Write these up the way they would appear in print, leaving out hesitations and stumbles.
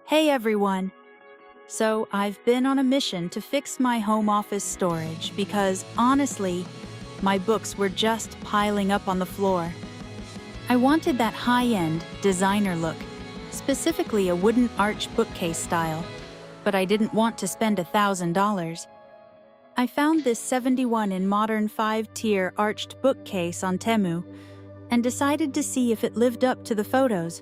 Hey everyone! So I've been on a mission to fix my home office storage because, honestly, my books were just piling up on the floor. I wanted that high-end, designer look, specifically a wooden arched bookcase style, but I didn't want to spend $1,000. I found this 71 in modern 5-tier arched bookcase on Temu and decided to see if it lived up to the photos.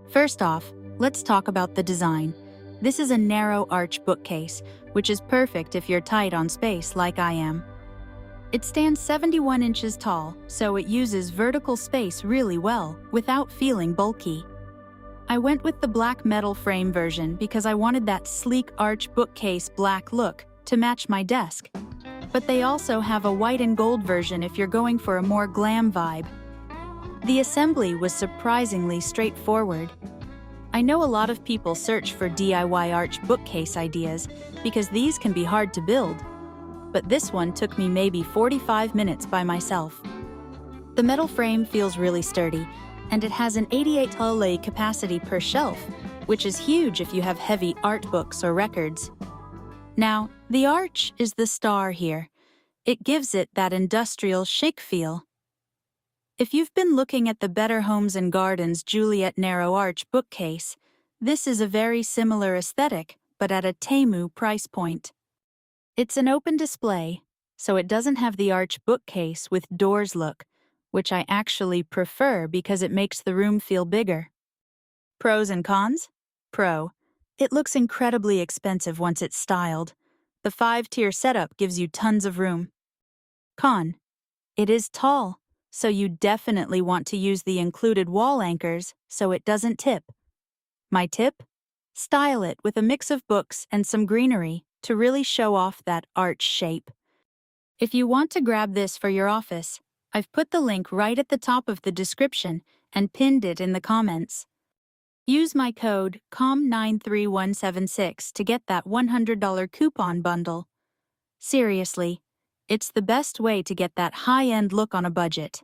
First off, let's talk about the design. This is a narrow arch bookcase, which is perfect if you're tight on space like I am. It stands 71 inches tall, so it uses vertical space really well without feeling bulky. I went with the black metal frame version because I wanted that sleek arch bookcase black look to match my desk. But they also have a white and gold version if you're going for a more glam vibe. The assembly was surprisingly straightforward. I know a lot of people search for DIY arch bookcase ideas because these can be hard to build, but this one took me maybe 45 minutes by myself. The metal frame feels really sturdy, and it has an 88 LA capacity per shelf, which is huge if you have heavy art books or records. Now, the arch is the star here. It gives it that industrial chic feel. If you've been looking at the Better Homes and Gardens Juliet Narrow Arch bookcase, this is a very similar aesthetic, but at a Temu price point. It's an open display, so it doesn't have the arch bookcase with doors look, which I actually prefer because it makes the room feel bigger. Pros and cons? Pro. It looks incredibly expensive once it's styled. The 5-tier setup gives you tons of room. Con. It is tall, so you definitely want to use the included wall anchors so it doesn't tip. My tip? Style it with a mix of books and some greenery to really show off that arch shape. If you want to grab this for your office, I've put the link right at the top of the description and pinned it in the comments. Use my code COM93176 to get that $100 coupon bundle. Seriously, it's the best way to get that high-end look on a budget.